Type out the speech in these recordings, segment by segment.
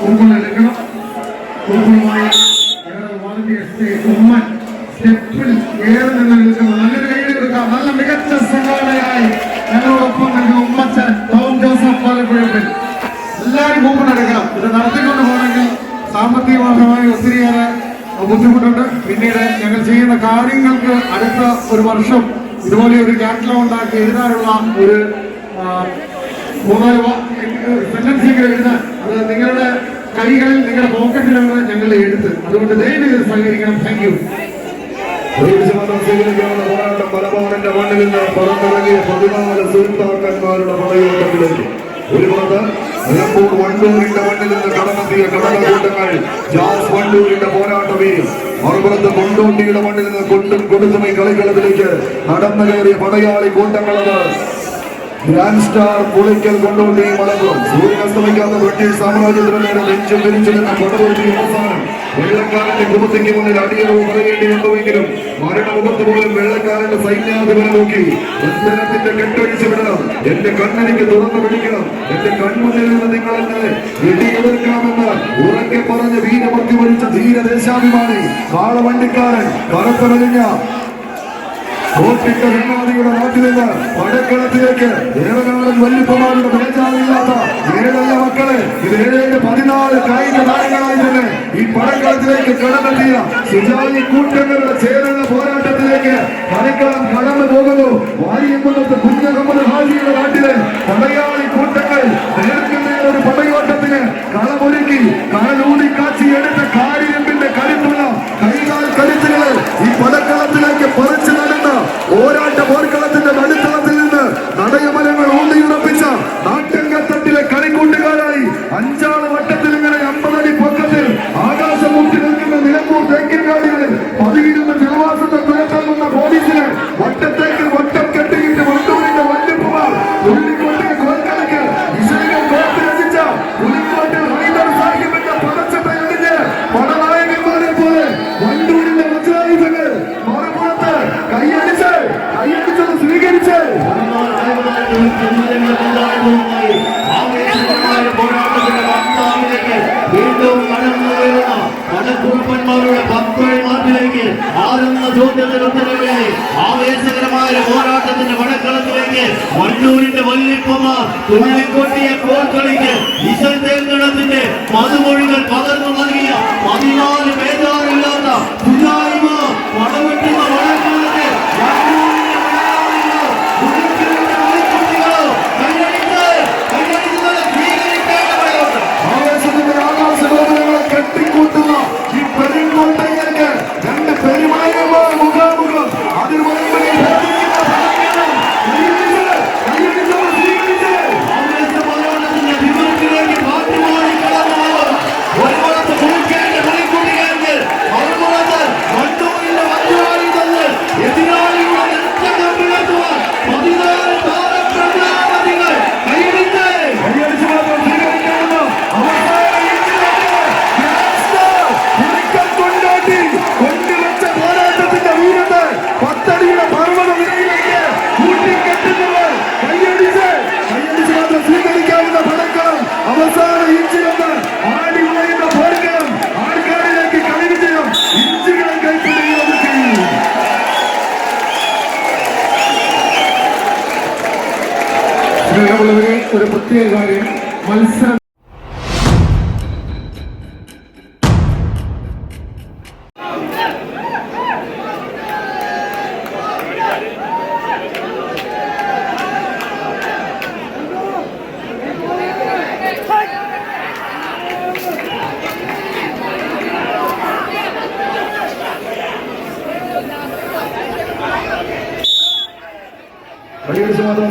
എടുക്കണം. ഉമ്മൻ സ്റ്റെപ്പിൽ ഏറെ നിന്ന് എടുക്കണം. നല്ലൊരു കൈ എടുക്കാം. നല്ല മികച്ച സംഘടനയായി ഞങ്ങളോടൊപ്പം നൽകുന്ന ഉമ്മച്ചൻ ടോം ജോസഫ് പാലപ്പുഴപ്പിൽ എല്ലാവരും കൂപ്പൺ എടുക്കണം. ഇത് നടത്തിക്കൊണ്ട് പോകണമെങ്കിൽ സാമ്പത്തികമായി ഒത്തിരിയേറെ ബുദ്ധിമുട്ടുണ്ട്. പിന്നീട് ഞങ്ങൾ ചെയ്യുന്ന കാര്യങ്ങൾക്ക് അടുത്ത ഒരു വർഷം ഇതുപോലെ ഒരു കാറ്റലോഗ് ഉണ്ടാക്കി എഴുതാനുള്ള ഒരു 3-4 സെന്റൻസികൾ എഴുതാൻ അത് നിങ്ങളുടെ കൈകളിൽ നിങ്ങളുടെ പോക്കറ്റിലാണ് ഞങ്ങളുടെ എഴുത്ത്. അതുകൊണ്ട് ദയവ് സഹകരിക്കണം. Thank you. പോരാട്ടം മലബാറിന്റെ മണ്ണിൽ നിന്ന് പുറത്തിറങ്ങിയ 14 സുൽത്താക്കന്മാരുടെ പടയോട്ടത്തിലേക്ക് ഒരു പുറത്ത് നിലമ്പൂർ വണ്ടൂരിന്റെ മണ്ണിൽ നിന്ന് കടന്നെത്തിയ കടകൂട്ടങ്ങൾ ജാസ് വണ്ടൂരിന്റെ പോരാട്ടമേയും മറുപുറത്ത് കൊണ്ടോട്ടിയുടെ മണ്ണിൽ നിന്ന് കൊണ്ടും കൊടുത്തുമൈ കളിക്കളത്തിലേക്ക് നടന്നു കയറിയ പടയാളി കൂട്ടങ്ങളത് ഗ്രാൻഡ് സ്റ്റാർ പുളിക്കൽ കൊണ്ടോട്ടി മലപ്പുറം. സൂര്യനസ്തമിക്കാത്ത ബ്രിട്ടീഷ് സാമ്രാജ്യത്തിന് നേരെ നെഞ്ചും തിരിച്ചു നിന്ന പടവൂട്ടി അവസാനം വെള്ളക്കാരന്റെ കുമത്തിക്ക് മുന്നിൽ അടിയറവ് പറയേണ്ടി വന്നുവെങ്കിലും മരണമുഖത്ത് പോലും വെള്ളക്കാരന്റെ സൈന്യാധിപനെ നോക്കി ഉത്തരത്തിന്റെ കെട്ടൊഴിച്ചു വിടണം, എന്റെ കണ്ണെനിക്ക് തുറന്നു പിടിക്കണം, എന്റെ കൺമുന്നിൽ നിന്ന് നിങ്ങൾ എന്നെ വെടിയെതിർക്കണമെന്ന് ഉറക്കെ പറഞ്ഞ് വീരമൃത്യു വരിച്ച ധീരദേശാഭിമാനി കാളവണ്ടിക്കാരൻ കറുത്തറിഞ്ഞ യുടെ നാട്ടിൽ നിന്ന് പടക്കളത്തിലേക്ക് ദേവനാടൻ വല്യപ്പമാരുടെ ബേജാറില്ലാത്ത 7 മക്കളെ ഇത് 14 കായിക താരങ്ങളായി തന്നെ ഈ പടക്കളത്തിലേക്ക് കടന്നെത്തിയ സുജാതി കൂട്ടങ്ങളുടെ ചേരുന്ന പോരാട്ടത്തിലേക്ക് കളിക്കളം കടന്നു പോകുന്നു. വാരിയമ്പലത്ത് കുഞ്ഞഹമ്മദ് ഹാജിയുടെ നാട്ടിലെ പടയാളി കൂട്ടങ്ങൾ നേർക്കുന്ന ഒരു പടയോട്ടത്തിന് കളമൊരുക്കി കളൂടി കാച്ചി എടുത്ത കാരിയമ്പിന്റെ കരുത്തുള്ള കൈകാൽ കരുത്തുകളെ ഈ പടക്കളത്തിലേക്ക് പറിച്ചു നടന്ന പോരാട്ട പോർക്കളത്തിന്റെ നടുത്തളത്തിൽ നിന്ന് നടയമരങ്ങൾ ഊന്നിയുറപ്പിച്ച നാട്യങ്കത്തട്ടിലെ കളിക്കൂട്ടുകാരായി 5 വട്ടത്തിൽ ഇങ്ങനെ 50 അടി പൊക്കത്തിൽ ആകാശം മുട്ടി നിൽക്കുന്ന നിലമ്പൂർ തേക്കിൻകാടികളിൽ 11 ജനവാസത്തെ തുരത്താവുന്ന പോലീസിനെ വട്ടത്തേക്ക് വട്ടം കെട്ടിയിട്ട് വണ്ടൂരിന്റെ വല്യപ്പുമാർ പുള്ളിക്കോട്ടിലെ കോൽക്കളിക്ക് വിശേഷം കോർത്ത് രചിച്ച പുലിക്കോട്ടിൽ ഹൈദർ സാഹിബിന്റെ പടച്ചട്ടയടിഞ്ഞ് പടനായകന്മാരെ പോലെ വണ്ടൂരിന്റെ വജ്രായുധങ്ങൾ മറുപുറത്ത് കൈയടിച്ചത് സ്വീകരിച്ച് പോരാട്ടത്തിന്റെ വക്താവിലേക്ക് വീണ്ടും കടന്നു വരുന്ന പടക്കുറുപ്പന്മാരുടെ പക്വന്മാരിലേക്ക് ആരെന്ന ചോദ്യത്തിന് ഉത്തരവില്ലായി ആവേശകരമായ പോരാട്ടത്തിന്റെ വടക്കളത്തിലേക്ക് വണ്ടൂരിന്റെ വല്യപ്പമാർ തുള്ളിക്കൊട്ടിയ കോൽക്കളിക്ക് ഇശൽ തേർന്നിടത്തിന്റെ മധുമൊഴികൾ പകർന്നു നൽകിയ 14 പേജാറില്ലാത്ത സുജായ്മ പടവെട്ടുന്ന വടക്കളത്തെ കെട്ടിക്കൂട്ടുന്ന ഈ പെരുങ്കോട്ടയിലേക്ക് 2 പെരുമായന്മാർ മുഖാമുഖം അതിൽ ഒരു പ്രത്യേക കാര്യം മത്സരം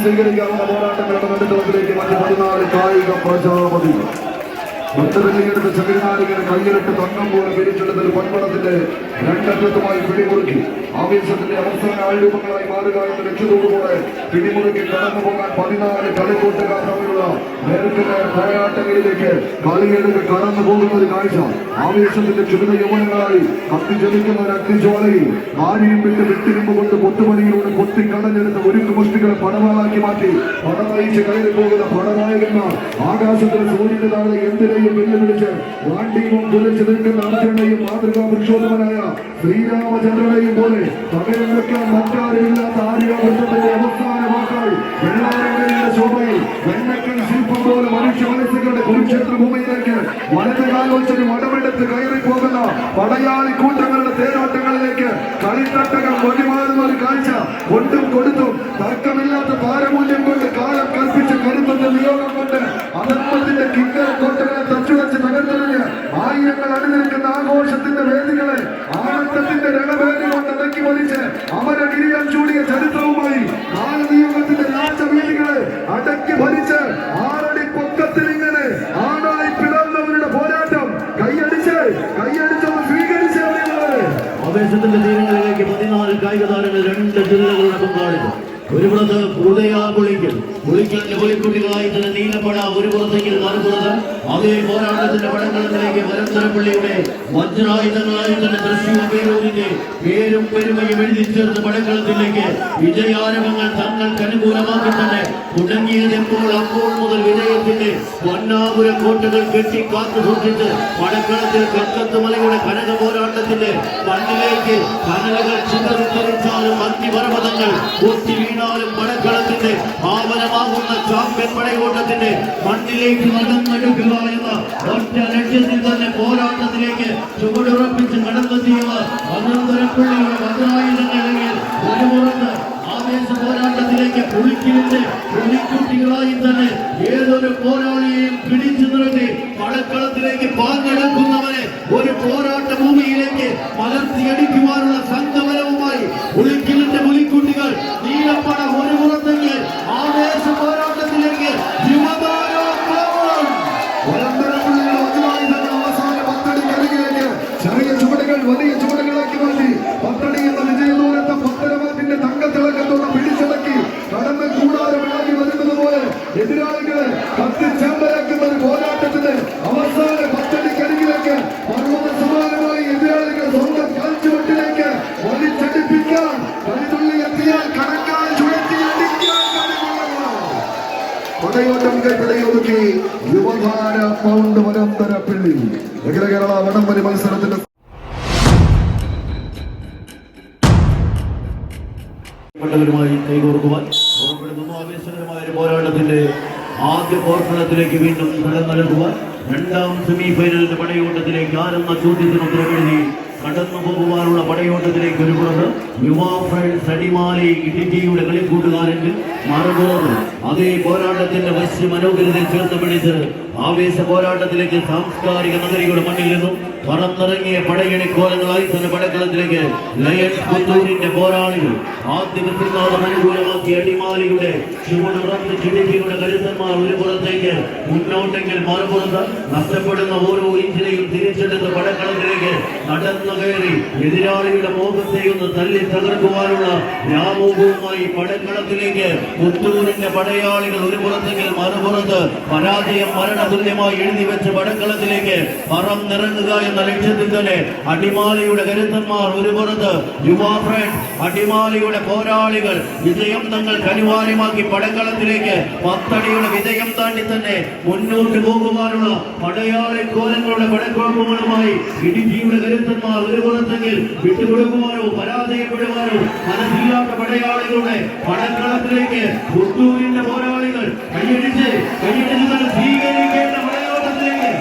സ്വീകരിക്കാവുന്ന പോരാട്ടങ്ങളുടെ നടുത്തളത്തിലേക്ക് മറ്റ് 14 കായിക പ്രജാപതികൾ ഭക്തരെടുത്ത് ചകിരിനാടികളെ കയ്യിലിട്ട് തങ്കം പോലെ പിരിച്ചെടുത്ത പൊൻപടത്തിന്റെ 2 അറ്റത്തുമായി പിടിമുറുക്കി ആവേശത്തിന്റെ അവസാന ആൾരൂപങ്ങളായി മാറുക എന്ന ലക്ഷ്യത്തോടുകൂടെ പിടിമുറുക്കി കടന്നു പോകാൻ 14 കളിക്കൂട്ടുകാർ തമ്മിലുള്ള നേർക്കുനേർ പോരാട്ടങ്ങളിലേക്ക് കളിയിലേക്ക് കടന്നു പോകുന്ന ഒരു കാഴ്ച. ആവേശത്തിന്റെ ക്ഷുഭിത യൗവനങ്ങളായി കത്തിജ്വലിക്കുന്ന ഒരു അഗ്നിജ്വാലയിൽ ആരെയും വിട്ട് വിട്ടിരുമ്പ് കൊണ്ട് പൊട്ടുമണിയിലൂടെ പൊട്ടിക്കടഞ്ഞെടുത്ത ഒരുക്കു മുഷ്ടികളെ പടവാളാക്കി മാറ്റി പടനയിച്ച് കയറി പോകുന്ന പടനായകന്മാർ ആകാശത്തിൽ സൂര്യന്റെ താഴെ എന്തിനേയും പടയാളികളെയും വെല്ലുവിളിച്ച് വാണ്ടിയും കുലച്ചു നിൽക്കുന്ന അർജുനനെയും മാതൃകാ പുരുഷോത്തമനായ ശ്രീരാമചന്ദ്രനെയും പോലെ പകരം വെക്കാൻ മറ്റാരുമില്ലാത്ത ആര്യാവൃത്തത്തിന്റെ അവസാന വാക്കായി വെള്ളാരങ്കലിന്റെ ശോഭയിൽ വെണ്ണക്കൻ ശില്പം പോലെ മനുഷ്യ മനസ്സുകളുടെ കുരുക്ഷേത്ര ഭൂമിയിലേക്ക് വലത് കാലോച്ചന് മടമെടുത്ത് കയറി പോകുന്ന പടയാളി കൂട്ടങ്ങളുടെ തേരോട്ടങ്ങളിലേക്ക് കളിത്തട്ടകൾ വഴിമാറുന്ന ഒരു കാഴ്ച കൊണ്ടും കൊടുത്തും തർക്കമില്ലാത്ത താരമൂല്യം കൊണ്ട് കാലം കൽപ്പിച്ച കരുത്തിന്റെ നിയോഗം കൊണ്ട് അധർമ്മത്തിന്റെ കിങ്കര കോട്ടകളെ തച്ചുടച്ച് തകർത്തെറിഞ്ഞ് ആയിരങ്ങൾ അണിനിൽക്കുന്ന ആഘോഷത്തിന്റെ വേദികളെ ആനന്ദത്തിന്റെ രണവേദി കൊണ്ട് അടക്കി വലിച്ച് അമരകിരീടം ചൂടിയ ചരിത്രവുമായി കാലനിയോഗത്തിന്റെ രാജവീതികളെ അടക്കി ഭരിച്ച് 6 അടി പൊക്കത്തിൽ ഇങ്ങനെ ആണായി പിളർന്നവരുടെ പോരാട്ടം കൈയടിച്ചവർ സ്വീകരിച്ചവരെ ആവേശത്തിന്റെ തീരങ്ങളിലേക്ക് 14 കായിക താരങ്ങൾ 2 ജില്ലകളുടെ പങ്കാളികൾ. ഒരു പുറത്ത് പുളിക്കലിന്റെ പുലിക്കുട്ടികളായി തന്നെ നീലപ്പട ഒരു പുറത്തെങ്കിൽ മറുപുറത്ത് അതേ പോരാട്ടത്തിന്റെ പടക്കളത്തിലേക്ക് വരന്തരപ്പള്ളിയുടെ വജ്രായുധങ്ങളായി തന്നെ തൃശ്ശൂർ പേരൂരിന്റെ പേരും പെരുമയും എഴുതി ചേർത്ത് പടക്കളത്തിലേക്ക് വിജയാരവങ്ങൾ തങ്ങൾക്ക് അനുകൂലമാക്കി തന്നെ തുടങ്ങിയതെപ്പോൾ അപ്പോൾ മുതൽ വിജയത്തിന്റെ പൊന്നാപുര കോട്ടകൾ കെട്ടി കാത്തു സൂക്ഷിച്ച് പടക്കളത്തിൽ കക്കത്ത് മലയുടെ കനക പോരാട്ടത്തിന്റെ മണ്ണിലേക്ക് കനലുകൾ ചിതറിത്തെറിച്ചാലും അഗ്നിപർവ്വതങ്ങൾ ഒത്തി വീണാലും പടക്കളത്തിന്റെ ആവലമാകുന്ന ചാമ്പ്യൻ പടയോട്ടത്തിന്റെ മണ്ണിലേക്ക് നടന്നെടുക്കുക എന്ന ഒറ്റ ലക്ഷ്യത്തിൽ തന്നെ പോരാട്ടത്തിലേക്ക് ചുവടുറപ്പിച്ച് കടന്നെത്തിയവർ അനന്തരപ്പള്ളിയുടെ വജ്രായുധങ്ങളിൽ ഒരു പുറത്ത് ആവേശ പോരാട്ടത്തിലേക്ക് പുളിക്കലിന്റെ പുലിക്കുട്ടികളായി തന്നെ ഏതൊരു പോരാളിയെയും പിടിച്ചു നിർത്തി പടക്കളത്തിലേക്ക് പാഞ്ഞെടുക്കുന്നവരെ ഒരു പോരാട്ട ഭൂമിയിലേക്ക് മലർത്തിയടിക്കുവാനുള്ള സംഘബലവുമായി പുളിക്കലിന്റെ പുലിക്കുട്ടികൾ നീലപ്പട ഒരു പുറത്തെങ്കിൽ ആവേശ പോരാട്ടത്തിലേക്ക് ചെറിയ ചുവടുകൾ വലിയ ചുവടുകളാക്കി മാറ്റി പത്തടി എന്ന വിജയദൂരത്തെ പത്തരമാറ്റിന്റെ തങ്കത്തിളക്കത്തോടെ പിടിച്ചടക്കി കടന്ന് കൂടാരമിളകി വരുന്നത് പോലെ എതിരാളികളെ കത്തിച്ചാമ്പലാക്കുന്ന ഒരു പോരാട്ടത്തിന് അവസാന പത്തടിക്കരികിലേക്ക് പർവ്വത സമാനമായി എതിരാളികൾ സ്വന്തം കാൽച്ചുവട്ടിലേക്ക് വലിച്ചടിപ്പിക്കാൻ കളിതുള്ളി എത്തിയാൽ കടക്കാൻ ചുഴറ്റി അടിക്കാൻ പടയോട്ടം കൈപ്പിടയൊതുക്കി യുവതാര മൗണ്ട് വരന്തരപ്പള്ളി അഖില കേരള വടംവലി മത്സരത്തിന്റെ കൈകോർക്കുവാൻ പുറപ്പെടുന്നു. ആവേശകരമായ ഒരു പോരാട്ടത്തിന്റെ ആദ്യ പോർക്കളത്തിലേക്ക് വീണ്ടും കടം നൽകുവാൻ രണ്ടാം സെമി ഫൈനലിന്റെ പടയോട്ടത്തിലേക്ക് ആരെന്ന ചോദ്യത്തിന് ഉത്തരമെഴുതി കടന്നു പോകുവാനുള്ള പടയോട്ടത്തിലേക്ക് ഒരു പുറത്ത് യുവാ ഫ്രണ്ട്സ് അടിമാലി ഇടുക്കിയുടെ കളിക്കൂട്ടുകാരെങ്കിൽ മറുപുറത്ത് അതേ പോരാട്ടത്തിന്റെ വശ്യ മനോഹരതയെ ചേർത്ത് പിടിച്ച് ആവേശ പോരാട്ടത്തിലേക്ക് സാംസ്കാരിക നഗരികളുടെ മണ്ണിൽ നിന്നും പറന്നിറങ്ങിയ പടയണിക്കോലങ്ങളായി തന്നെ പടക്കളത്തിലേക്ക് ലയൺസ് പുത്തൂരിന്റെ പോരാളികൾ ആദ്യനാഥം അനുകൂലമാക്കിയ അടിമാലിയുടെ ചുവടുറത്ത് ചിടിപ്പിയുടെ കരുത്തന്മാർ ഒരു പുറത്തേക്ക് മുന്നോട്ടെങ്കിൽ മറുപുറത്ത് നഷ്ടപ്പെടുന്ന ഓരോ ഇഞ്ചിനെയും തിരിച്ചെടുത്ത് പടക്കളത്തിലേക്ക് നടന്നു കയറി എതിരാളിയുടെ മോഹത്തെയൊന്ന് തല്ലി തകർക്കുവാനുള്ള വ്യാമോഹവുമായി പടക്കളത്തിലേക്ക് പുത്തൂരിന്റെ പടയാളികൾ ഒരു പുറത്തെങ്കിൽ മറുപുറത്ത് പരാജയം മരണതുല്യമായി എഴുതി വെച്ച പടക്കളത്തിലേക്ക് പറന്നിറങ്ങുക എന്ന ലക്ഷ്യത്തിൽ തന്നെ അടിമാലിയുടെ കരുത്തന്മാർ ഒരു പുറത്ത് യുവാ ഫ്രണ്ട്സ് അടിമാലിയുടെ പോരാളികൾ വിജയം തങ്ങൾ അനിവാര്യമാക്കി പടക്കളത്തിലേക്ക് 10 അടിയുടെ വിജയം താണ്ടി തന്നെ മുന്നോട്ട് പോകുവാനുള്ള പടയാളി കോലങ്ങളുടെ പടക്കുഴപ്പങ്ങളുമായി ഇടുക്കിയുടെ കരുത്തന്മാർ ഒരു പുറത്തെങ്കിൽ വിട്ടുകൊടുക്കുവാനോ പരാജയപ്പെടുവാനോ മനസ്സില്ലാത്ത പടയാളികളുടെ പടക്കളത്തിലേക്ക് പുത്തൂരിന്റെ പോരാളികൾ കൈയടിച്ച് തന്നെ സ്വീകരിക്കേണ്ട പടയോട്ടത്തിലേക്ക്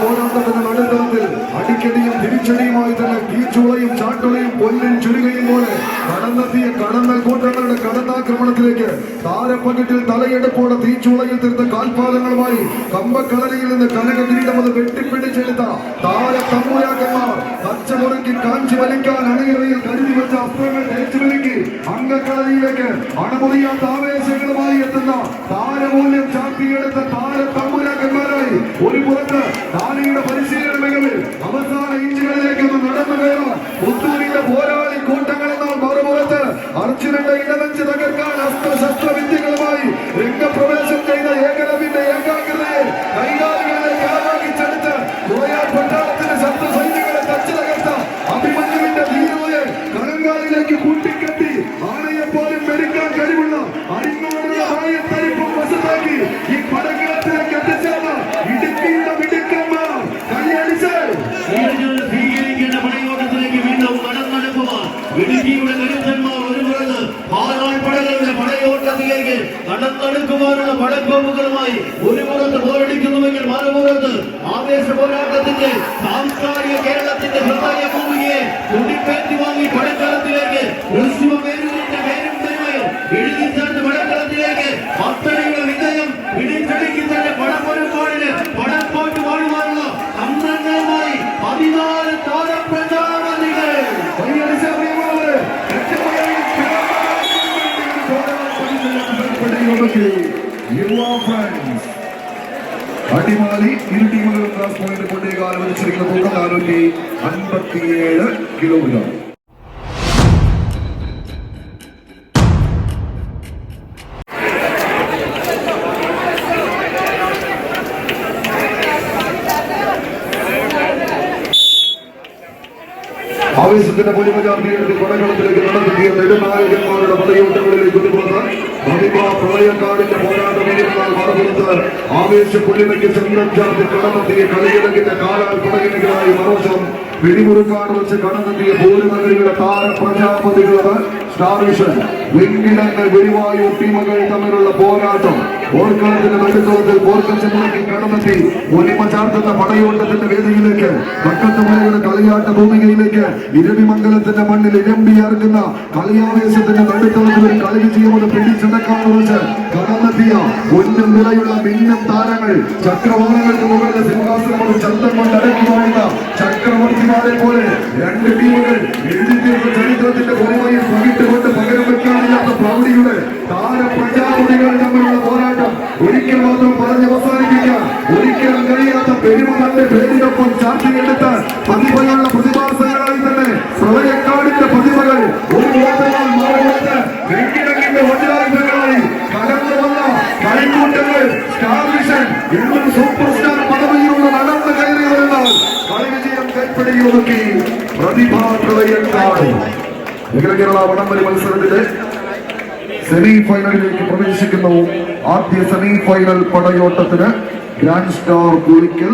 പോരാട്ടത്തിന്റെ നടുത്തളത്തിൽ അടിക്കടിയും തിരിച്ചടിയുമായി തന്നെ തീച്ചുളയും ചാട്ടുളയും പൊല്ലും ചുരുകയും പോലെ കടന്നെത്തിയ കടന്നൽ കൂട്ടങ്ങളുടെ കടന്നാക്രമണത്തിലേക്ക് താരപ്പകിട്ടിൽ തലയെടുപ്പോടെ തീച്ചുളയിൽ തീർത്ത കാൽപാദങ്ങളുമായി കമ്പക്കളരിയിൽ നിന്ന് കനക കിരീടമത് വെട്ടിപ്പിടിച്ചെടുത്ത താര തമ്പുരാക്കന്മാർ പച്ചമുറുക്കി കാഞ്ചി വലിക്കാൻ അണിയറയിൽ കരുതി വെച്ച അസ്ത്രങ്ങൾ തേച്ചുവിളിക്ക് അംഗക്കളരിയിലേക്ക് അണമുറിയാത്ത ആവേശങ്ങളുമായി എത്തുന്ന താരമൂല്യം ചാർത്തിയെടുത്ത താര തമ്പുരാക്കന്മാരായി ഒരു പുറത്ത് ധാനിയുടെ പരിശീലന മികവിൽ അവസാന ഇഞ്ചുകളിലേക്ക് ഒന്ന് നടന്നു കയറാൻ പുത്തൂരിന്റെ പോരാളി കൂട്ടങ്ങളെന്നാൽ മറുപുറത്ത് അർജുനന്റെ ഇടവെച്ച് തകർക്കാൻ അസ്ത്രശസ്ത്ര വിദ്യകളുമായി രംഗപ്രവേശം ചെയ്ത ഏകലവിന്റെ ഏകാഗ്രതയെ കൈകാലികളിലേക്ക് ആവാഹിച്ചെടുത്ത് ഗോയാൽ പട്ടാളത്തിന്റെ ശബ്ദ സൈന്യങ്ങളെ തച്ചു തകർത്ത അഭിമന്യുവിന്റെ ധീരതയെ കണങ്കാലിലേക്ക് കൂട്ടിക്കെട്ടി ആനയെ പോലും മെരുക്കാൻ കഴിവുള്ള അരിങ്ങോടുള്ള ആയത്തരിപ്പും വശത്താക്കി ഈ പടകളത്തിലേക്ക് എത്തിച്ചേർന്ന നേടുവാനുള്ള പടക്കോപ്പുകളുമായി ഒരു പുറത്ത് പോരടിക്കുന്നുവെങ്കിൽ മറുപുറത്ത് ആവേശ പോരാട്ടത്തിന്റെ സാംസ്കാരിക കേരളത്തിന്റെ ഹൃദയ ഭൂമിയെ തുടിപ്പേറ്റി വാങ്ങി പടക്കളത്തിലേക്ക് പേരുവിന്റെ പേരും പെരുമയും എഴുതിച്ചേർത്ത് പടക്കളത്തിലേക്ക് പത്തടിയുടെ വിജയം പിടിച്ചടിക്കുന്നതിന്റെ പടപ്പൊരുപ്പാടിന് പടക്കോട്ട് വാഴുവാനുള്ള തന്ത്രങ്ങളുമായി 14 താരപ്രജാപതികൾ അടിമാലി ഇരു ടീമുകളും ക്ലാസ് പോയിന്റ് കൊണ്ടേകാലം വെച്ചിരിക്കുന്ന തൂക്കം 457 കിലോഗ്രാം. ആവേശത്തിന്റെ പൊലിമചാർത്തിയെടുത്ത് പടകളത്തിലേക്ക് നടത്തിയ നെടുനായകന്മാരുടെ പടയോട്ടങ്ങളിലേക്ക് പ്രളയക്കാടിന്റെ പോരാട്ടമേറിയാൽ മറുപുറത്ത് ആവേശ പൊലിമയ്ക്ക് ചന്ദ്രൻ ചാർത്തി കടന്നെത്തിയ കളിയിടകിന്റെ കാലാൽ പടകിണികളായി മറോഷം വെടിമുറുക്കാട് വെച്ച് കടന്നെത്തിയ പോരുനഗരിയുടെ താര പ്രജാപതികളത് സ്റ്റാർ വിഷൻ വെങ്കിടങ്ങൾ വെടിവായു ടീമുകൾ തമ്മിലുള്ള പോരാട്ടം ഓർക്കളത്തിന്റെ നടുക്കളത്തിൽ പോർക്കച്ചമുറക്കി കടന്നെത്തി ഒലിമ ചാർത്തുന്ന പടയോട്ടത്തിന്റെ വേദിയിലേക്ക് പക്കത്തുമലയുടെ കളിയാട്ട ഭൂമികയിലേക്ക് ഇരവിമംഗലത്തിന്റെ മണ്ണിൽ ഇരമ്പിയർക്കുന്ന കളിയാവേശത്തിന്റെ നടുക്കളത്തിൽ ഒരു കളി വിജയമത് പിടിച്ചടക്കാൻ വെച്ച് കടന്നെത്തിയ ഒന്നും നിലയുള്ള മിന്നും താരങ്ങൾ ചക്രവാളങ്ങൾക്ക് മുകളിലെ സിംഹാസനം ചന്തം കൊണ്ട് അടക്കി വാഴുന്ന ചക്രവർത്തിമാരെ പോലെ രണ്ട് ടീമുകൾ എഴുതിത്തീർന്ന ചരിത്രത്തിന്റെ പൊലിമയിൽ പകിട്ടുകൊണ്ട് പകരം വെക്കാനില്ലാത്ത പ്രൗഢിയുടെ താര പ്രജാപതികൾ തമ്മിലുള്ള പോരാട്ടം ഒരിക്കൽ മാത്രം പറഞ്ഞ് അവസാനിപ്പിക്കാൻ ഒരിക്കലും കഴിയാത്ത പെരുമ തന്റെ പേരിനൊപ്പം ചാർത്തിയെടുത്ത് പ്രതിഭയുള്ള പ്രതിഭാസങ്ങളായി തന്നെ പ്രളയക്കാടിന്റെ പ്രതിഭകൾ ഒരു ഓട്ടങ്ങൾ മാറുന്നത് വെങ്കിടങ്ങിന്റെ വജ്രായുധങ്ങളായി കടന്നു വന്ന കളിക്കൂട്ടങ്ങൾ സ്റ്റാർ വിഷൻ ഇന്നും സൂപ്പർ സ്റ്റാർ പദവിയിലുള്ള നടന്നു കയറി വരുന്നാൽ കളി വിജയം കൈപ്പിടിയൊതുക്കി പ്രതിഭാ പ്രളയക്കാട് കേരള വടംവലി മത്സരത്തിന്റെ സെമി ഫൈനലിലേക്ക് പ്രവേശിക്കുന്നു. ആദ്യ സെമി ഫൈനൽ പടയോട്ടത്തിന് ഗ്രാൻഡ് സ്റ്റാർ കുളിക്കൽ